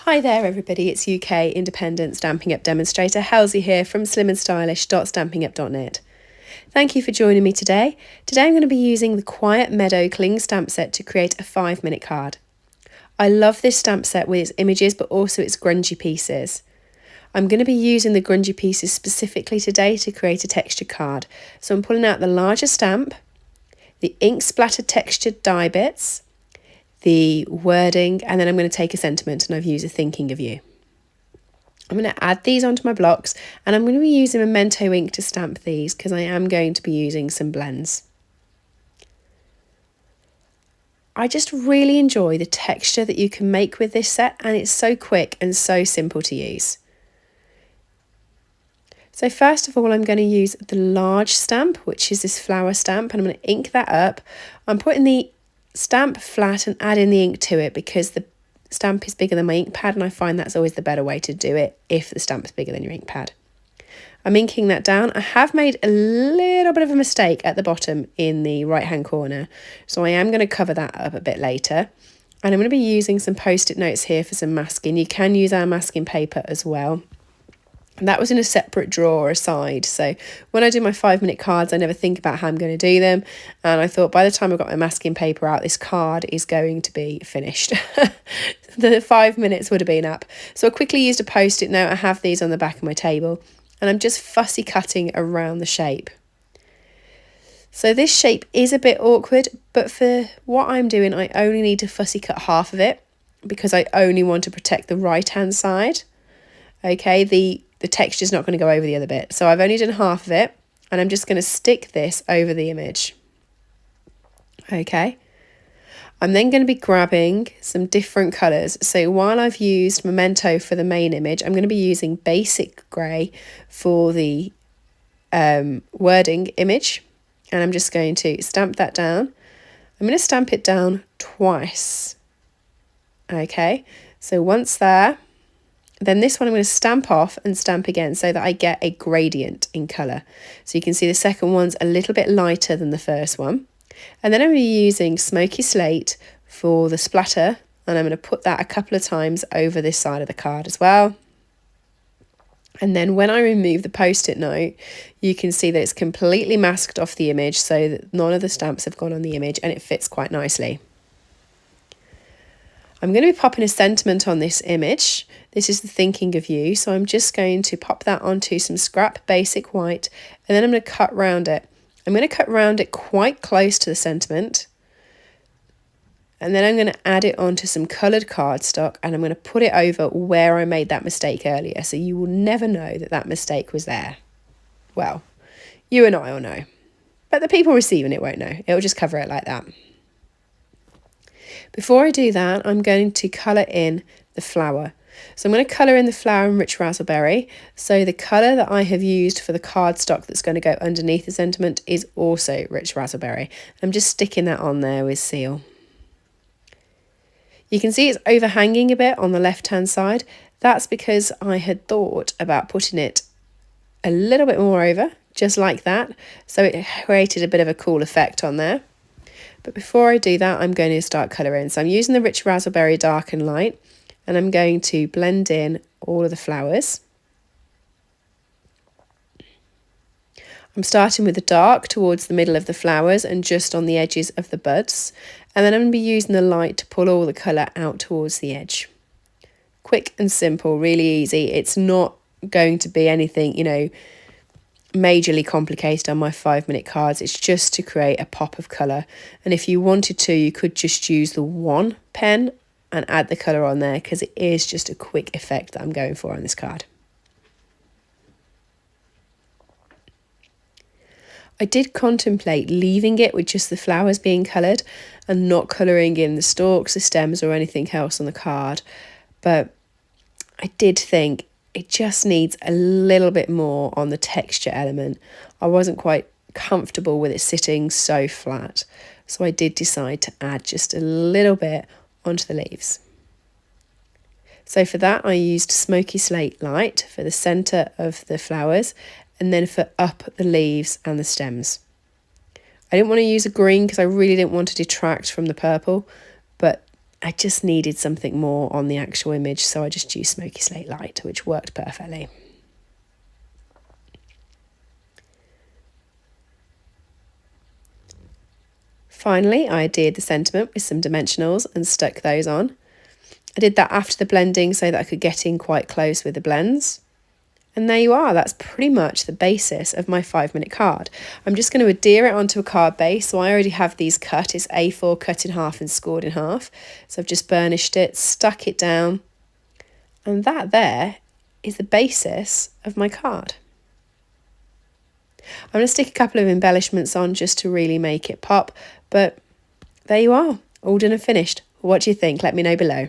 Hi there everybody, it's UK independent Stampin' Up demonstrator Helzie here from slimandstylish.stampinup.net. Thank you for joining me today. Today I'm going to be using the Quiet Meadow cling stamp set to create a 5-minute card. I love this stamp set with its images but also its grungy pieces. I'm going to be using the grungy pieces specifically today to create a textured card. So I'm pulling out the larger stamp, the ink splattered textured die bits, the wording, and then I'm going to take a sentiment, and I've used a thinking of you. I'm going to add these onto my blocks, and I'm going to be using Memento ink to stamp these because I am going to be using some blends. I just really enjoy the texture that you can make with this set, and it's so quick and so simple to use. So first of all, I'm going to use the large stamp, which is this flower stamp, and I'm going to ink that up. I'm putting the stamp flat and adding the ink to it because the stamp is bigger than my ink pad, and I find that's always the better way to do it if the stamp is bigger than your ink pad. I'm inking that down. I have made a little bit of a mistake at the bottom in the right hand corner, so I am going to cover that up a bit later. And I'm going to be using some post-it notes here for some masking. You can use our masking paper as well. And that was in a separate drawer aside, so when I do my 5-minute cards I never think about how I'm going to do them, and I thought by the time I've got my masking paper out this card is going to be finished. The 5 minutes would have been up. So I quickly used a post-it note. I have these on the back of my table and I'm just fussy cutting around the shape. So this shape is a bit awkward, but for what I'm doing I only need to fussy cut half of it because I only want to protect the right hand side. Okay, the texture's not going to go over the other bit. So I've only done half of it, and I'm just going to stick this over the image. Okay. I'm then going to be grabbing some different colours. So while I've used Memento for the main image, I'm going to be using Basic Grey for the wording image. And I'm just going to stamp that down. I'm going to stamp it down twice. Okay, so once there. Then this one I'm going to stamp off and stamp again so that I get a gradient in colour. So you can see the second one's a little bit lighter than the first one. And then I'm going to be using Smoky Slate for the splatter, and I'm going to put that a couple of times over this side of the card as well. And then when I remove the post-it note, you can see that it's completely masked off the image so that none of the stamps have gone on the image, and it fits quite nicely. I'm going to be popping a sentiment on this image. This is the thinking of you. So I'm just going to pop that onto some scrap basic white, and then I'm going to cut round it. I'm going to cut round it quite close to the sentiment. And then I'm going to add it onto some coloured cardstock, and I'm going to put it over where I made that mistake earlier. So you will never know that that mistake was there. Well, you and I will know, but the people receiving it won't know. It'll just cover it like that. Before I do that, I'm going to colour in the flower. So I'm going to colour in the flower in Rich Razzleberry. So the colour that I have used for the cardstock that's going to go underneath the sentiment is also Rich Razzleberry. I'm just sticking that on there with Seal. You can see it's overhanging a bit on the left-hand side. That's because I had thought about putting it a little bit more over, just like that. So it created a bit of a cool effect on there. But before I do that, I'm going to start colouring. So I'm using the Rich Razzleberry Dark and Light, and I'm going to blend in all of the flowers. I'm starting with the dark towards the middle of the flowers and just on the edges of the buds. And then I'm going to be using the light to pull all the colour out towards the edge. Quick and simple, really easy. It's not going to be anything, majorly complicated on my 5-minute cards. It's just to create a pop of colour, and if you wanted to you could just use the one pen and add the colour on there because it is just a quick effect that I'm going for on this card. I did contemplate leaving it with just the flowers being coloured and not colouring in the stalks, the stems or anything else on the card, but I did think it just needs a little bit more on the texture element. I wasn't quite comfortable with it sitting so flat, so I did decide to add just a little bit onto the leaves. So for that I used Smoky Slate Light for the centre of the flowers, and then for up the leaves and the stems. I didn't want to use a green because I really didn't want to detract from the purple, but I just needed something more on the actual image, so I just used Smoky Slate Light, which worked perfectly. Finally, I adhered the sentiment with some dimensionals and stuck those on. I did that after the blending so that I could get in quite close with the blends. And there you are, that's pretty much the basis of my 5-minute card. I'm just going to adhere it onto a card base, so I already have these cut. It's A4 cut in half and scored in half. So I've just burnished it, stuck it down, and that there is the basis of my card. I'm going to stick a couple of embellishments on just to really make it pop, but there you are, all done and finished. What do you think? Let me know below.